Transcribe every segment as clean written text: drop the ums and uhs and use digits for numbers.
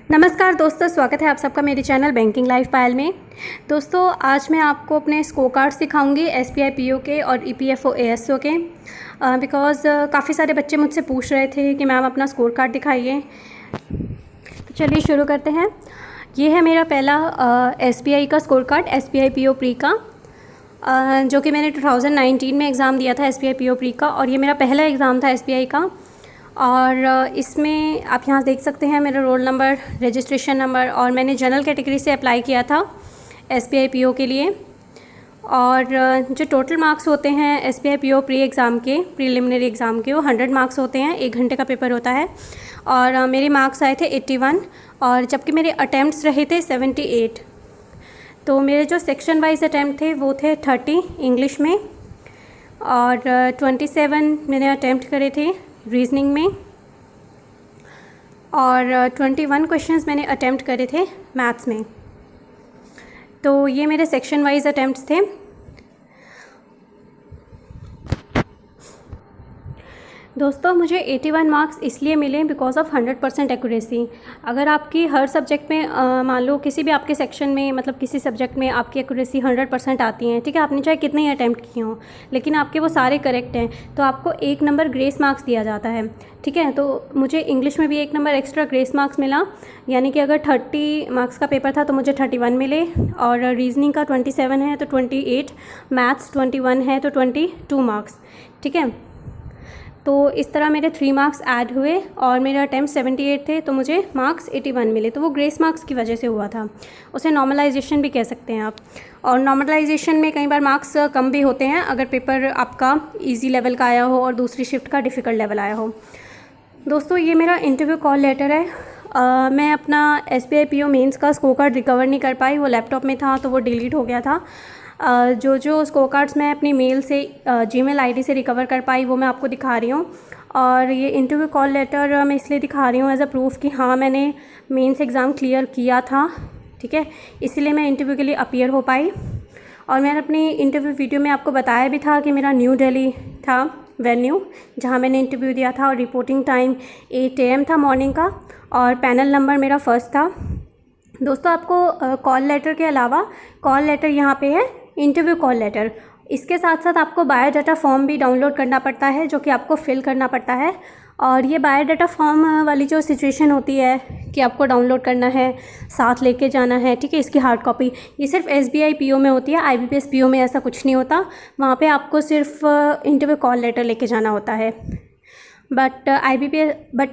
नमस्कार दोस्तों, स्वागत है आप सबका मेरे चैनल बैंकिंग लाइफ पायल में। दोस्तों आज मैं आपको अपने स्कोर कार्ड्स दिखाऊंगी एसबीआई पीओ के और ईपीएफओ एएसओ के, बिकॉज़ काफ़ी सारे बच्चे मुझसे पूछ रहे थे कि मैम अपना स्कोर कार्ड दिखाइए। तो चलिए शुरू करते हैं। ये है मेरा पहला एसबीआई का score card, SBI PO pre का, जो कि मैंने 2019 में एग्ज़ाम दिया था एसबीआई पीओ प्री का, और ये मेरा पहला एग्ज़ाम था एसबीआई का। और इसमें आप यहाँ देख सकते हैं मेरा रोल नंबर, रजिस्ट्रेशन नंबर, और मैंने जनरल कैटेगरी से अप्लाई किया था एसबीआई पीओ के लिए। और जो टोटल मार्क्स होते हैं एसबीआई पीओ प्री एग्ज़ाम के, प्रीलिमिनरी एग्ज़ाम के, वो 100 मार्क्स होते हैं। 1 घंटे का पेपर होता है। और मेरे मार्क्स आए थे 81, और जबकि मेरे अटैम्प्ट्स रहे थे 78। तो मेरे जो सेक्शन वाइज अटैम्प्ट थे वो थे 30 इंग्लिश में, और 27 मैंने अटैम्प्ट करे थे रीजनिंग में, और 21 क्वेश्चंस मैंने अटैम्प्ट करे थे मैथ्स में। तो ये मेरे सेक्शन वाइज अटैम्प्ट्स थे। दोस्तों मुझे 81 मार्क्स इसलिए मिले बिकॉज ऑफ 100% एक्यूरेसी। अगर आपकी हर सब्जेक्ट में मान लो किसी भी आपके सेक्शन में, मतलब किसी सब्जेक्ट में आपकी एक्यूरेसी 100% आती है, ठीक है, आपने चाहे कितने ही अटैम्प्ट किए हों, लेकिन आपके वो सारे करेक्ट हैं, तो आपको 1 नंबर ग्रेस मार्क्स दिया जाता है। ठीक है, तो मुझे इंग्लिश में भी 1 नंबर एक्स्ट्रा ग्रेस मार्क्स मिला, यानी कि अगर 30 मार्क्स का पेपर था तो मुझे 31 मिले, और रीजनिंग का 27 है तो 28, मैथ्स 21 है तो 22 मार्क्स। ठीक है, तो इस तरह मेरे 3 मार्क्स ऐड हुए, और मेरे अटैम्प्ट 78 थे तो मुझे मार्क्स 81 मिले। तो वो ग्रेस मार्क्स की वजह से हुआ था, उसे नॉर्मलाइजेशन भी कह सकते हैं आप। और नॉर्मलाइजेशन में कई बार मार्क्स कम भी होते हैं अगर पेपर आपका इजी लेवल का आया हो और दूसरी शिफ्ट का डिफ़िकल्ट लेवल आया हो। दोस्तों ये मेरा इंटरव्यू कॉल लेटर है। मैं अपना एसबीआई पीओ मेंस का स्कोर कार्ड रिकवर नहीं कर पाई, वो लैपटॉप में था तो वो डिलीट हो गया था। जो स्कोर कार्ड्स मैं अपनी मेल से जीमेल आईडी से रिकवर कर पाई वो मैं आपको दिखा रही हूँ। और ये इंटरव्यू कॉल लेटर मैं इसलिए दिखा रही हूँ एज अ प्रूफ कि हाँ मैंने मेंस एग्ज़ाम क्लियर किया था। ठीक है, इसीलिए मैं इंटरव्यू के लिए अपीयर हो पाई। और मैंने अपनी इंटरव्यू वीडियो में आपको बताया भी था कि मेरा न्यू दिल्ली था वेन्यू जहाँ मैंने इंटरव्यू दिया था, और रिपोर्टिंग टाइम 8 AM था मॉर्निंग का, और पैनल नंबर मेरा फर्स्ट था। दोस्तों आपको कॉल लेटर के अलावा, कॉल लेटर यहाँ पे है इंटरव्यू कॉल लेटर, इसके साथ साथ आपको बायोडाटा फॉर्म भी डाउनलोड करना पड़ता है जो कि आपको फिल करना पड़ता है। और ये बायोडाटा फॉर्म वाली जो सिचुएशन होती है कि आपको डाउनलोड करना है, साथ लेके जाना है, ठीक है, इसकी हार्ड कॉपी, ये सिर्फ एसबीआई पीओ में होती है। आईबीपीएस पीओ में ऐसा कुछ नहीं होता, वहाँ पे आपको सिर्फ इंटरव्यू कॉल लेटर लेके जाना होता है। बट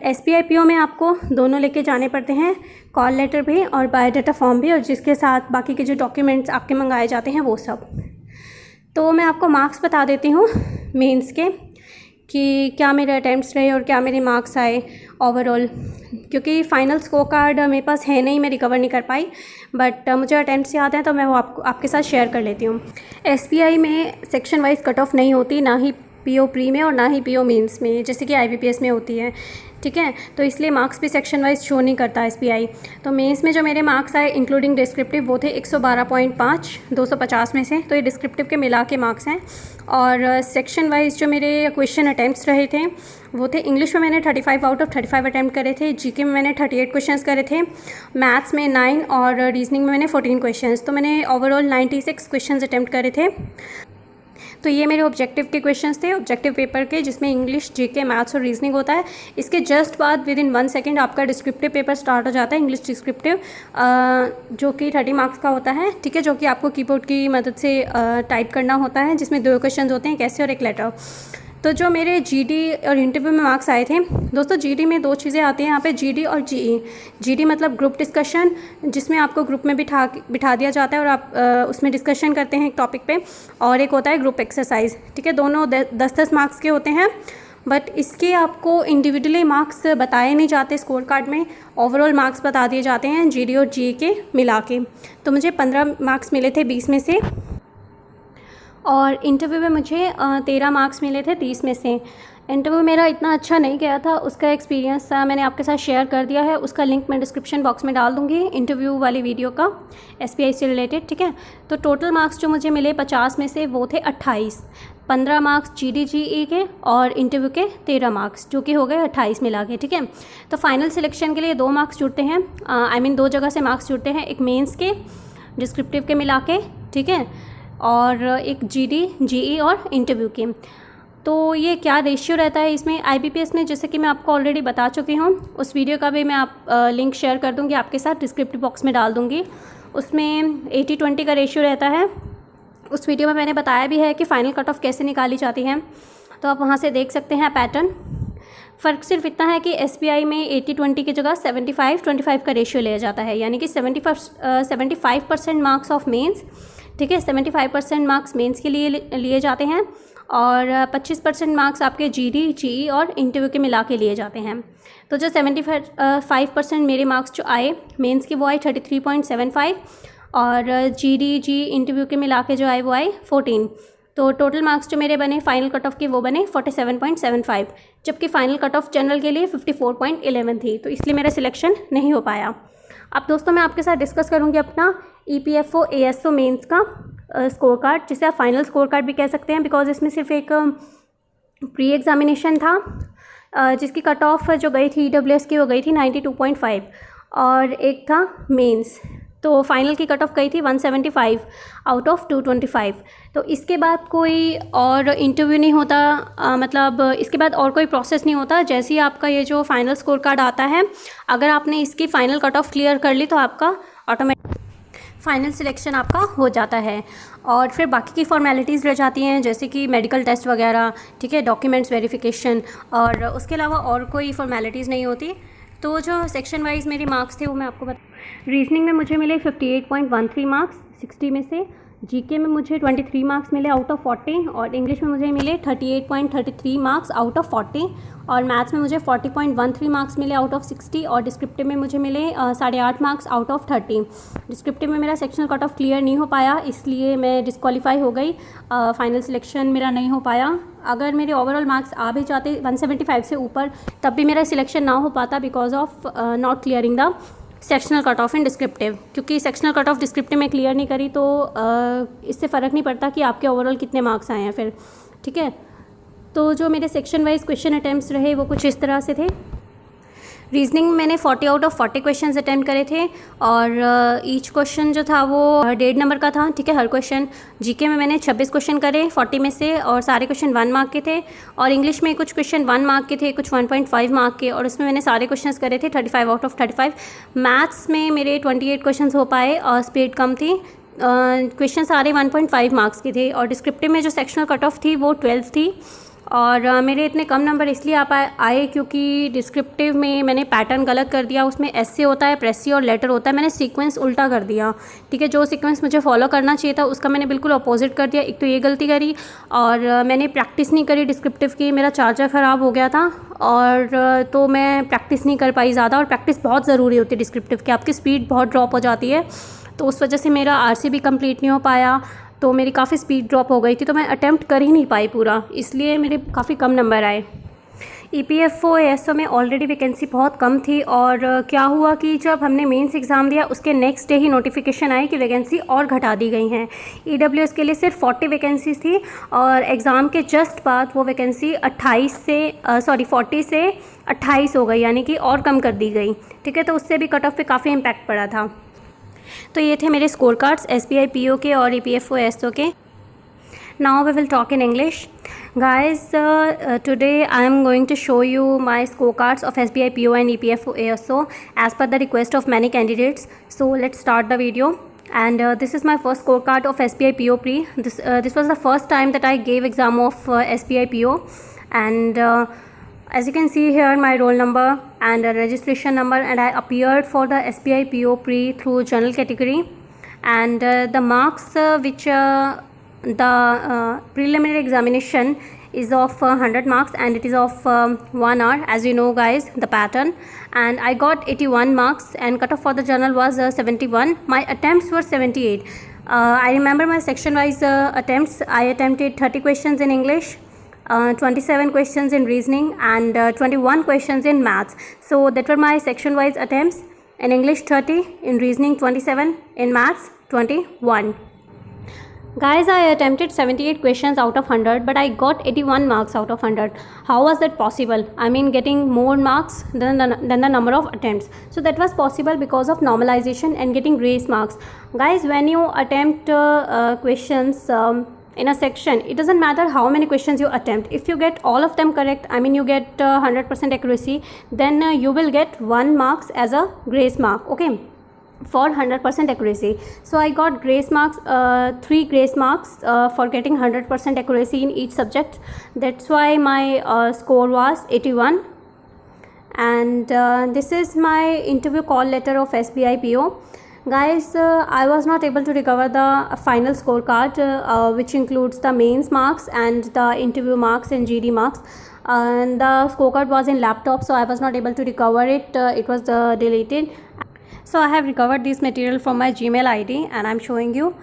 एसबीआई पीओ में आपको दोनों लेके जाने पड़ते हैं, कॉल लेटर भी और बायोडाटा फॉर्म भी, और जिसके साथ बाकी के जो डॉक्यूमेंट्स आपके मंगाए जाते हैं वो सब। तो मैं आपको मार्क्स बता देती हूँ मेंस के कि क्या मेरे अटैम्प्ट्स रहे और क्या मेरे मार्क्स आए ओवरऑल, क्योंकि फ़ाइनल स्कोर कार्ड मेरे पास है नहीं, मैं रिकवर नहीं कर पाई, बट मुझे अटैम्प्ट्स याद हैं तो मैं वो आपके साथ शेयर कर लेती हूँ। एसबीआई में सेक्शन वाइज कट ऑफ नहीं होती, ना ही पीओ प्री में और ना ही पीओ मेंस में, जैसे कि आईबीपीएस में होती है। ठीक है, तो इसलिए मार्क्स भी सेक्शन वाइज शो नहीं करता एसबीआई। तो मेंस में जो मेरे मार्क्स आए इंक्लूडिंग डिस्क्रिप्टिव वो थे 112.5 250 में से, तो ये डिस्क्रिप्टिव के मिला के मार्क्स हैं। और सेक्शन वाइज जो मेरे क्वेश्चन अटैम्प्ट्स रहे थे वो थे, इंग्लिश में मैंने 35 आउट ऑफ 35 अटैम्प्ट करे थे, जीके में मैंने 38 क्वेश्चंस करे थे, मैथ्स में 9, और रीजनिंग में मैंने 14 क्वेश्चंस। तो मैंने ओवरऑल 96 क्वेश्चंस अटैम्प्ट करे थे। तो ये मेरे ऑब्जेक्टिव के क्वेश्चंस थे, ऑब्जेक्टिव पेपर के, जिसमें इंग्लिश, जीके, मैथ्स और रीजनिंग होता है। इसके जस्ट बाद विद इन 1 सेकेंड आपका डिस्क्रिप्टिव पेपर स्टार्ट हो जाता है, इंग्लिश डिस्क्रिप्टिव, जो कि 30 मार्क्स का होता है। ठीक है, जो कि आपको कीबोर्ड की मदद से टाइप करना होता है, जिसमें 2 क्वेश्चन होते हैं, कैसे और एक लेटर। तो जो मेरे जीडी और इंटरव्यू में मार्क्स आए थे, दोस्तों जीडी में 2 चीज़ें आती हैं यहाँ पे, जीडी और जीई। जीडी मतलब ग्रुप डिस्कशन, जिसमें आपको ग्रुप में बिठा दिया जाता है और आप उसमें डिस्कशन करते हैं एक टॉपिक पे, और एक होता है ग्रुप एक्सरसाइज। ठीक है, दोनों 10-10 मार्क्स के होते हैं, बट इसके आपको इंडिविजुअली मार्क्स बताए नहीं जाते स्कोर कार्ड में, ओवरऑल मार्क्स बता दिए जाते हैं जीडी और जीई के मिला के। तो मुझे 15 मार्क्स मिले थे 20 में से, और इंटरव्यू में मुझे 13 मार्क्स मिले थे 30 में से। इंटरव्यू मेरा इतना अच्छा नहीं गया था, उसका एक्सपीरियंस मैंने आपके साथ शेयर कर दिया है, उसका लिंक मैं डिस्क्रिप्शन बॉक्स में डाल दूँगी इंटरव्यू वाली वीडियो का, SBI से रिलेटेड, ठीक है। तो टोटल मार्क्स जो मुझे मिले 50 में से वो थे 28, 15 मार्क्स GD/GE के और इंटरव्यू के 13 मार्क्स, जो कि हो गए 28 मिला के, ठीक है। तो फाइनल सिलेक्शन के लिए 2 मार्क्स जुड़ते हैं, आई मीन 2 जगह से मार्क्स जुड़ते हैं, एक मेंस के डिस्क्रिप्टिव के मिला के, ठीक है, और एक GD/GE और इंटरव्यू के। तो ये क्या रेशियो रहता है इसमें IBPS में, जैसे कि मैं आपको ऑलरेडी बता चुकी हूँ, उस वीडियो का भी मैं लिंक शेयर कर दूँगी आपके साथ, डिस्क्रिप्टिव बॉक्स में डाल दूँगी। उसमें 80-20 का रेशियो रहता है। उस वीडियो में मैंने बताया भी है कि फ़ाइनल कट ऑफ कैसे निकाली जाती है, तो आप वहाँ से देख सकते हैं पैटर्न। फ़र्क सिर्फ इतना है कि SBI में 80-20 की जगह 75-25 का रेशियो लिया जाता है, यानी कि 75% मार्क्स ऑफ मेंस, ठीक है, 75% मार्क्स मेंस के लिए लिए जाते हैं और 25% मार्क्स आपके GD/GE और इंटरव्यू के मिला के लिए जाते हैं। तो जो 75% मेरे मार्क्स जो आए मेंस के वो आए 33.75 और GD/GE इंटरव्यू के मिला के जो आए वो आए 14। तो टोटल मार्क्स जो मेरे बने फाइनल कट ऑफ के वो बने 47.75, जबकि फ़ाइनल कट ऑफ जनरल के लिए 54.11 थी, तो इसलिए मेरा सिलेक्शन नहीं हो पाया। अब दोस्तों मैं आपके साथ डिस्कस करूँगी अपना EPFO ASO मेंस का स्कोर कार्ड, जिसे आप फाइनल स्कोर कार्ड भी कह सकते हैं, बिकॉज इसमें सिर्फ एक प्री एग्ज़ामिनेशन था, जिसकी कट ऑफ जो गई थी EWS की वो गई थी 92.5 और एक था मेंस, तो फाइनल की कट ऑफ गई थी 175 आउट ऑफ 225। तो इसके बाद कोई और इंटरव्यू नहीं होता, मतलब इसके बाद और कोई प्रोसेस नहीं होता। जैसे ही आपका ये जो फाइनल स्कोर कार्ड आता है, अगर आपने इसकी फ़ाइनल कट ऑफ क्लियर कर ली तो आपका ऑटोमेटिक फाइनल सिलेक्शन आपका हो जाता है। और फिर बाकी की फॉर्मेलिटीज़ रह जाती हैं, जैसे कि मेडिकल टेस्ट वगैरह, ठीक है, डॉक्यूमेंट्स वेरिफिकेशन, और उसके अलावा और कोई फॉर्मेलिटीज़ नहीं होती। तो जो सेक्शन वाइज मेरे मार्क्स थे वो मैं आपको रीजनिंग में मुझे मिले 58.13 मार्क्स 60 में से, GK में मुझे 23 मार्क्स मिले आउट ऑफ 40 और इंग्लिश में मुझे मिले 38.33 मार्क्स आउट ऑफ 40 और मैथ्स में मुझे 40.13 मार्क्स मिले आउट ऑफ 60 और डिस्क्रिप्टिव में मुझे मिले 8.5 मार्क्स आउट ऑफ 30। डिस्क्रिप्टिव में मेरा सेक्शनल कट ऑफ क्लियर नहीं हो पाया, इसलिए मैं डिस्क्वालीफाई हो गई, फाइनल सिलेक्शन मेरा नहीं हो पाया। अगर मेरे ओवरऑल मार्क्स आ भी जाते 175 से ऊपर, तब भी मेरा सिलेक्शन ना हो पाता because of not clearing the sectional cut off in descriptive, क्योंकि सेक्शनल कट ऑफ डिस्क्रिप्टिव में क्लियर नहीं करी तो इससे फ़र्क नहीं पड़ता कि आपके ओवरऑल कितने मार्क्स आए हैं फिर, ठीक है। तो जो मेरे सेक्शन वाइज क्वेश्चन अटैम्प्ट्स रहे वो कुछ इस तरह से थे। रीजनिंग में मैंने 40 आउट ऑफ 40 क्वेश्चंस अटेम्प्ट करे थे और ईच क्वेश्चन जो था वो 1.5 नंबर का था, ठीक है, हर क्वेश्चन। GK में मैंने 26 क्वेश्चन करे 40 में से और सारे क्वेश्चन 1 मार्क के थे, और इंग्लिश में कुछ क्वेश्चन 1 मार्क के थे, कुछ 1.5 मार्क के, और उसमें मैंने सारे क्वेश्चंस करे थे 35 आउट ऑफ 35। मैथ्स में मेरे 28 क्वेश्चन हो पाए और स्पीड कम थी, क्वेश्चन सारे 1.5 मार्क्स के थे, और डिस्क्रिप्टिव में जो सेक्शनल कट ऑफ थी वो 12 थी। और मेरे इतने कम नंबर इसलिए आए क्योंकि डिस्क्रिप्टिव में मैंने पैटर्न गलत कर दिया, उसमें ऐसे होता है, प्रेसी और लेटर होता है, मैंने सीक्वेंस उल्टा कर दिया, ठीक है। जो सीक्वेंस मुझे फॉलो करना चाहिए था उसका मैंने बिल्कुल अपोजिट कर दिया। एक तो ये गलती करी, और मैंने प्रैक्टिस नहीं करी डिस्क्रिप्टिव की, मेरा चार्जर ख़राब हो गया था और तो मैं प्रैक्टिस नहीं कर पाई ज़्यादा, और प्रैक्टिस बहुत ज़रूरी होती है डिस्क्रिप्टिव की, आपकी स्पीड बहुत ड्रॉप हो जाती है, तो उस वजह से मेरा RC भी कंप्लीट नहीं हो पाया, तो मेरी काफ़ी स्पीड ड्रॉप हो गई थी, तो मैं अटेम्प्ट कर ही नहीं पाई पूरा, इसलिए मेरे काफ़ी कम नंबर आए। EPFO ASO में ऑलरेडी वैकेंसी बहुत कम थी, और क्या हुआ कि जब हमने मेंस एग्ज़ाम दिया उसके नेक्स्ट डे ही नोटिफिकेशन आई कि वैकेंसी और घटा दी गई हैं। EWS के लिए सिर्फ 40 वैकेंसीज थी और एग्ज़ाम के जस्ट बाद वो वैकेंसी 40 से 28 हो गई, यानी कि और कम कर दी गई, ठीक है। तो उससे भी कट ऑफ पे काफ़ी इम्पैक्ट पड़ा था। तो ये थे मेरे स्कोर कार्ड्स SBI PO के और EPFO ASO के। Now we will talk in English. Guys, today I am going to show you my scorecards of SBI PO and EPFO ASO as per the request of many candidates. So let's start the video. And this is my first scorecard of SBI PO Pre. This was the first time that I gave exam of SBI PO, and as you can see here my roll number and registration number, and I appeared for the SBI PO Pre through general category, and the marks which the preliminary examination is of 100 marks and it is of 1 hour, as you know guys the pattern, and I got 81 marks and cut off for the journal was 71. My attempts were 78. I remember my section wise attempts. I attempted 30 questions in English, 27 questions in reasoning, and 21 questions in maths. So that were my section wise attempts. In English 30, in reasoning 27, in maths 21. Guys, I attempted 78 questions out of 100, but I got 81 marks out of 100. How was that possible? I mean, getting more marks than the number of attempts. So that was possible because of normalization and getting grace marks. Guys, when you attempt questions in a section, it doesn't matter how many questions you attempt. If you get all of them correct, I mean you get 100% accuracy, then you will get 1 marks as a grace mark, okay, for 100% accuracy. So I got grace marks, 3 grace marks for getting 100% accuracy in each subject. That's why my score was 81. And this is my interview call letter of SBI PO. Guys, I was not able to recover the final scorecard, which includes the mains marks and the interview marks and GD marks. And the scorecard was in laptop, so I was not able to recover it. It was deleted. So I have recovered this material from my Gmail ID, and I'm showing you.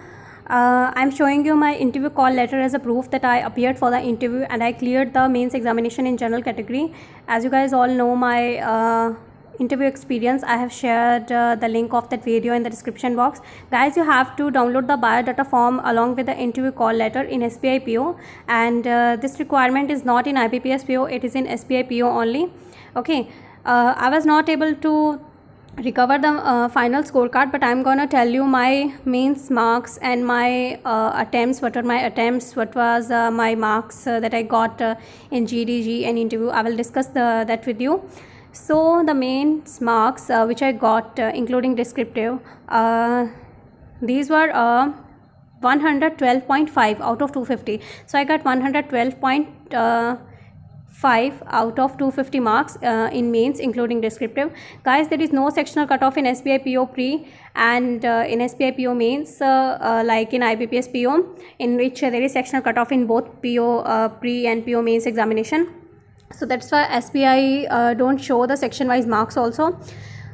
I'm showing you my interview call letter as a proof that I appeared for the interview and I cleared the mains examination in general category. As you guys all know my interview experience, I have shared the link of that video in the description box. Guys, you have to download the biodata form along with the interview call letter in SBI PO, and this requirement is not in IBPS PO, it is in SBI PO only. Okay, I was not able to recover the final scorecard, but I'm gonna tell you my mains marks and my attempts. What were my attempts, what was my marks that I got in GDG and interview. I will discuss that with you. So the mains marks which I got including descriptive, these were 112.5 out of 250. So I got 112.5 out of 250 marks in mains including descriptive. Guys, there is no sectional cutoff in SBI PO pre and in SBI PO mains like in IBPS PO, in which there is sectional cutoff in both PO pre and PO mains examination. So that's why SBI don't show the section wise marks also.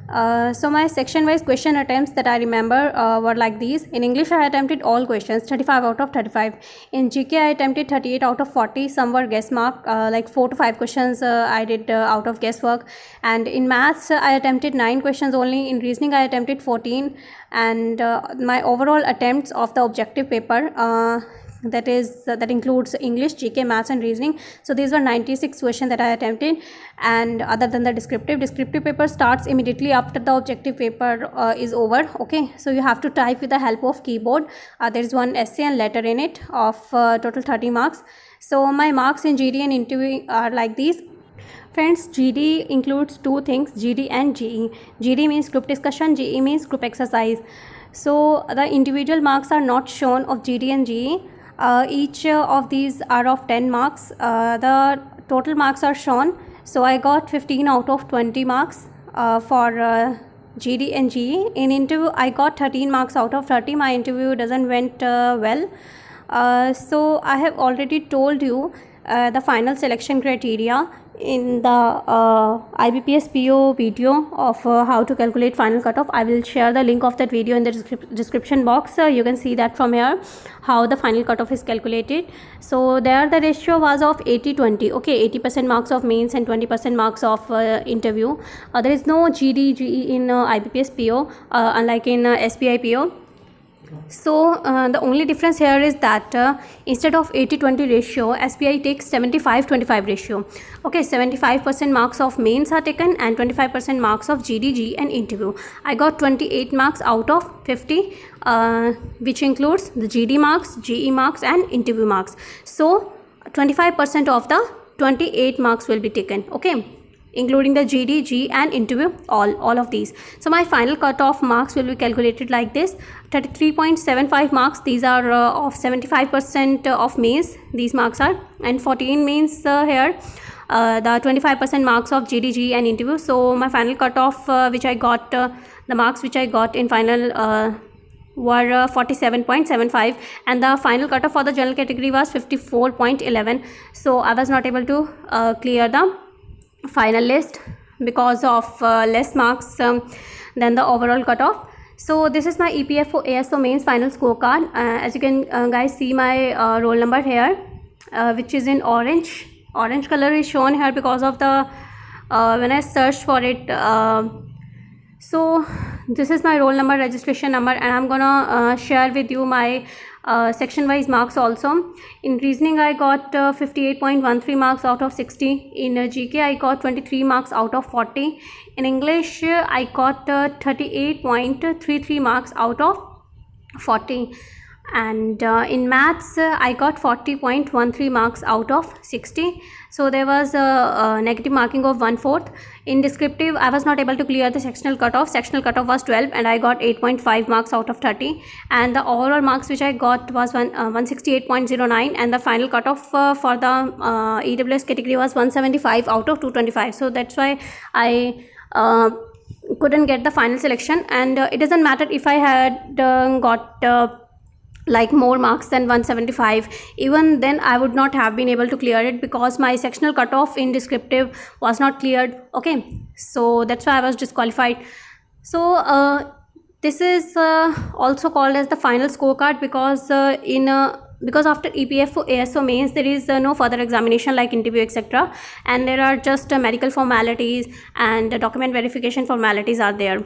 So my section wise question attempts that I remember were like these. In English I attempted all questions, 35 out of 35. In GK I attempted 38 out of 40. Some were guess mark, like 4 to 5 questions I did out of guesswork. And in maths I attempted 9 questions only. In reasoning I attempted 14. And my overall attempts of the objective paper, that includes English, GK, maths and reasoning. So these were 96 questions that I attempted. And other than the descriptive paper starts immediately after the objective paper is over. Okay, so you have to type with the help of keyboard. There is one essay and letter in it of total 30 marks. So my marks in GD and interview are like these. Friends, GD includes 2 things, GD and GE. GD means group discussion, GE means group exercise. So the individual marks are not shown of GD and GE. Each of these are of 10 marks. The total marks are shown. So I got 15 out of 20 marks for GD and GE. In interview I got 13 marks out of 30. My interview doesn't went well. So I have already told you the final selection criteria in the IBPS PO video of how to calculate final cutoff. I will share the link of that video in the description box. You can see that from here how the final cutoff is calculated. So there the ratio was of 80-20. okay, 80% marks of mains and 20% marks of interview. There is no GD GE in IBPS PO unlike in SBI PO. So the only difference here is that instead of 80-20 ratio, SBI takes 75-25 ratio. Okay, 75% marks of mains are taken and 25% marks of GDG and interview. I got 28 marks out of 50, which includes the GD marks, GE marks and interview marks. So 25% of the 28 marks will be taken. Okay, including the GD, G and interview, all of these. So my final cutoff marks will be calculated like this. 33.75 marks, these are of 75% of mains, these marks are, and 14 means here the 25% marks of GD, G and interview. So my final cutoff which I got, the marks which I got in final were 47.75, and the final cutoff for the general category was 54.11. So I was not able to clear the final list because of less marks than the overall cutoff. So this is my EPFO ASO mains final scorecard. As you can guys see my roll number here. which is in orange. Orange color is shown here because of the when I searched for it. So this is my roll number, registration number, and I'm gonna share with you my section wise marks also. In reasoning I got 58.13 marks out of 60. In GK I got 23 marks out of 40. In English I got 38.33 marks out of 40. And in maths I got 40.13 marks out of 60. So there was a negative marking of 1/4. In descriptive I was not able to clear the sectional cutoff. Sectional cutoff was 12 and I got 8.5 marks out of 30. And the overall marks which I got was 168.09, and the final cutoff for the EWS category was 175 out of 225. So that's why I couldn't get the final selection. And it doesn't matter if I had got like more marks than 175, even then I would not have been able to clear it because my sectional cutoff in descriptive was not cleared. Okay, so that's why I was disqualified. So this is also called as the final scorecard because because after EPFO ASO mains there is no further examination like interview etc, and there are just medical formalities and document verification formalities are there.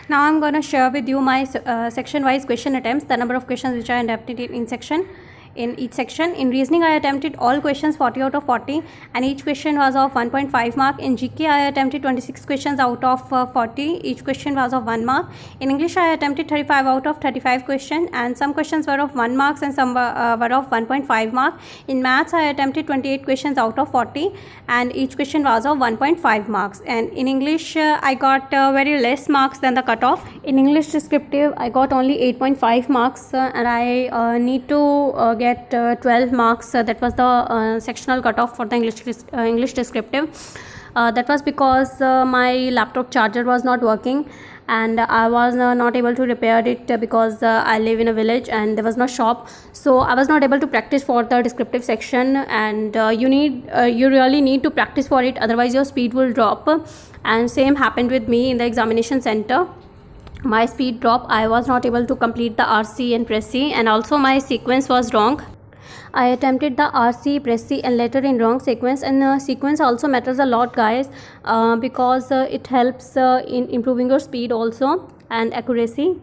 Now I'm going to share with you my section wise question attempts, the number of questions which I attempted in each section. In reasoning I attempted all questions 40 out of 40, and each question was of 1.5 mark. In GK I attempted 26 questions out of 40, each question was of 1 mark. In English I attempted 35 out of 35 questions, and some questions were of 1 mark and some were of 1.5 mark. In maths I attempted 28 questions out of 40, and each question was of 1.5 marks. And in English I got very less marks than the cutoff. In English descriptive I got only 8.5 marks, and I need to get 12 marks. That was the sectional cutoff for the English descriptive. That was because my laptop charger was not working, and I was not able to repair it because I live in a village and there was no shop, so I was not able to practice for the descriptive section. And you really need to practice for it, otherwise your speed will drop. And same happened with me in the examination center. My speed dropped. I was not able to complete the RC and Press C, and also my sequence was wrong. I attempted the RC, Press C and letter in wrong sequence, and sequence also matters a lot guys, because it helps in improving your speed also and accuracy.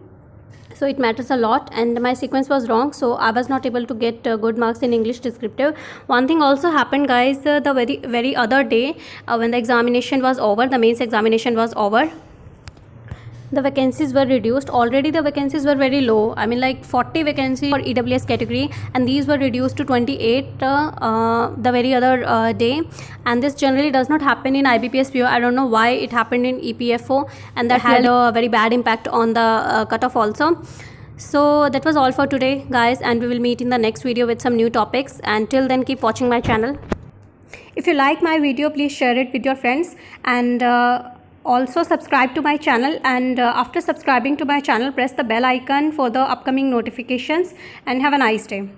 So it matters a lot, and my sequence was wrong, so I was not able to get good marks in English descriptive. One thing also happened guys, the very other day when the examination was over, the mains examination was over, the vacancies were reduced. Already the vacancies were very low, I mean like 40 vacancies for EWS category, and these were reduced to 28 the very other day. And this generally does not happen in IBPS PO. I don't know why it happened in EPFO, and that had a very bad impact on the cutoff also. So that was all for today guys, and we will meet in the next video with some new topics. And till then, keep watching my channel. If you like my video, please share it with your friends, and also subscribe to my channel. And after subscribing to my channel, press the bell icon for the upcoming notifications, and have a nice day.